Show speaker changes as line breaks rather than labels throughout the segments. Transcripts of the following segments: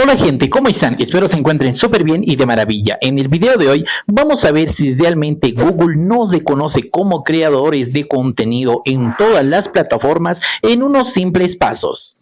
Hola gente, ¿cómo están? Espero se encuentren súper bien y de maravilla. En el video de hoy vamos a ver si realmente Google nos reconoce como creadores de contenido en todas las plataformas en unos simples pasos.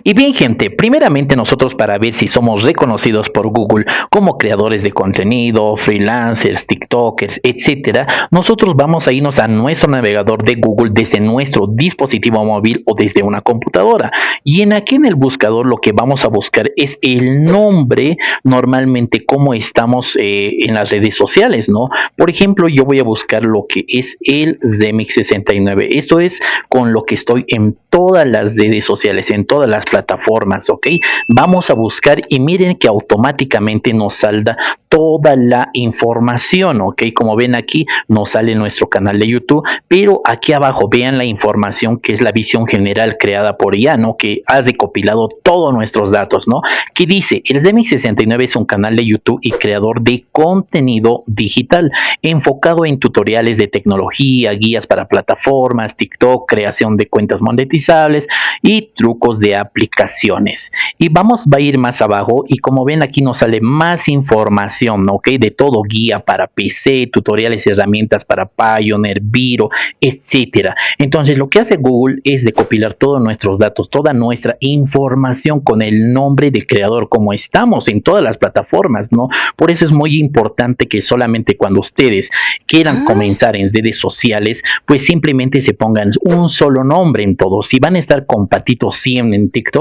Y bien gente, primeramente nosotros para ver si somos reconocidos por Google como creadores de contenido, freelancers, tiktokers, etcétera, nosotros vamos a irnos a nuestro navegador de Google desde nuestro dispositivo móvil o desde una computadora. Y aquí en el buscador lo que vamos a buscar es el nombre, normalmente como estamos en las redes sociales, ¿no? Por ejemplo, yo voy a buscar lo que es el Remix69. Esto es con lo que estoy en todas las redes sociales, en todas las plataformas, ¿ok? Vamos a buscar y miren que automáticamente nos salga toda la información, ¿ok? Como ven aquí nos sale nuestro canal de YouTube, pero aquí abajo vean la información que es la visión general creada por IA, ¿no? Que ha recopilado todos nuestros datos, ¿no? Que dice, el Remix69 es un canal de YouTube y creador de contenido digital enfocado en tutoriales de tecnología, guías para plataformas, TikTok, creación de cuentas monetizables y trucos de aplicaciones. Y vamos a ir más abajo y como ven aquí nos sale más información, ¿ok? De todo, guía para PC, tutoriales y herramientas para Pioneer, Vero, etcétera. Entonces lo que hace Google es recopilar todos nuestros datos, toda nuestra información con el nombre de creador, como estamos en todas las plataformas, ¿no? Por eso es muy importante que solamente cuando ustedes quieran comenzar en redes sociales, pues simplemente se pongan un solo nombre en todo. Si van a estar con Patito 100 en TikTok,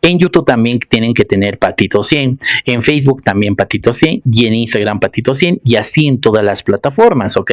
en YouTube también tienen que tener Patito 100, en Facebook también Patito 100 y en Instagram Patito 100 y así en todas las plataformas, ¿ok?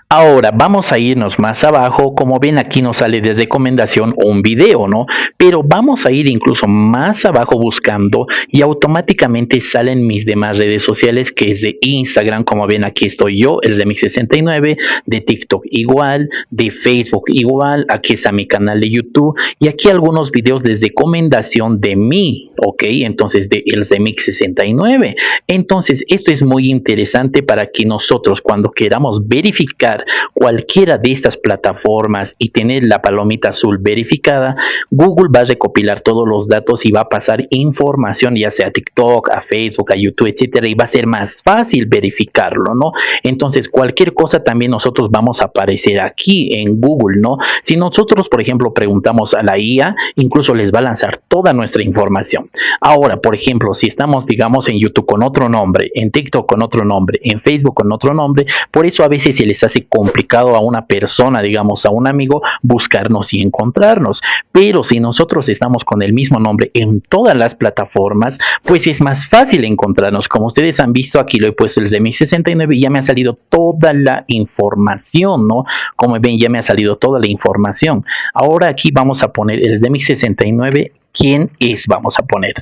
Ahora vamos a irnos más abajo, como ven aquí nos sale de recomendación un video, ¿no? Pero vamos a ir incluso más abajo buscando y automáticamente salen mis demás redes sociales, que es de Instagram, como ven aquí estoy yo, el de mi 69, de TikTok igual, de Facebook igual, aquí está mi canal de YouTube y aquí algunos videos de recomendación de mí, ¿ok? Entonces de el Remix 69. Entonces esto es muy interesante para que nosotros cuando queramos verificar cualquiera de estas plataformas y tener la palomita azul verificada, Google va a recopilar todos los datos y va a pasar información ya sea a TikTok, a Facebook, a YouTube, etcétera, y va a ser más fácil verificarlo, ¿no? Entonces cualquier cosa también nosotros vamos a aparecer aquí en Google, ¿no? Si nosotros, por ejemplo, preguntamos a la IA, incluso les va a lanzar toda nuestra información. Ahora, por ejemplo, si estamos, digamos, en YouTube con otro nombre, en TikTok con otro nombre, en Facebook con otro nombre, por eso a veces se les hace complicado a una persona, digamos, a un amigo, buscarnos y encontrarnos. Pero si nosotros estamos con el mismo nombre en todas las plataformas, pues es más fácil encontrarnos. Como ustedes han visto, aquí lo he puesto el de mi 69 y ya me ha salido toda la información, ¿no? Como ven, ya me ha salido toda la información. Ahora aquí vamos a poner el de mi 69. ¿Quién es? Vamos a poner.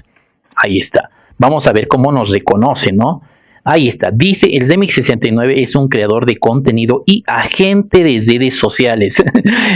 Ahí está. Vamos a ver cómo nos reconoce, ¿no? Ahí está, dice el Remix69 es un creador de contenido y agente de redes sociales.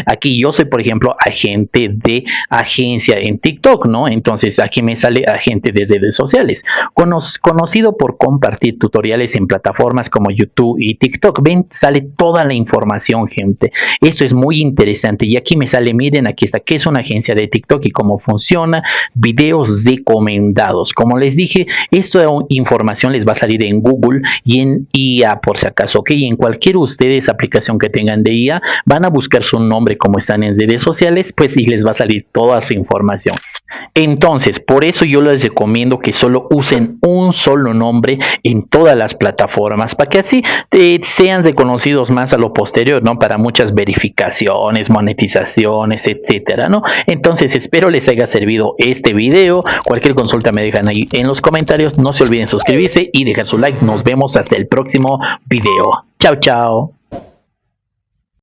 Aquí yo soy, por ejemplo, agente de agencia en TikTok, ¿no? Entonces aquí me sale agente de redes sociales. Conocido por compartir tutoriales en plataformas como YouTube y TikTok. Ven, sale toda la información, gente. Esto es muy interesante y aquí me sale, miren, aquí está, que es una agencia de TikTok y cómo funciona, videos recomendados. Como les dije, esta información les va a salir en Google y en IA por si acaso, ok, en cualquier ustedes aplicación que tengan de IA van a buscar su nombre como están en redes sociales, pues y les va a salir toda su información. Entonces, por eso yo les recomiendo que solo usen un solo nombre en todas las plataformas, para que así sean reconocidos más a lo posterior, ¿no? Para muchas verificaciones, monetizaciones, etcétera, ¿no? Entonces, espero les haya servido este video. Cualquier consulta me dejan ahí en los comentarios. No se olviden suscribirse y dejar su like. Nos vemos hasta el próximo video. Chao, chao.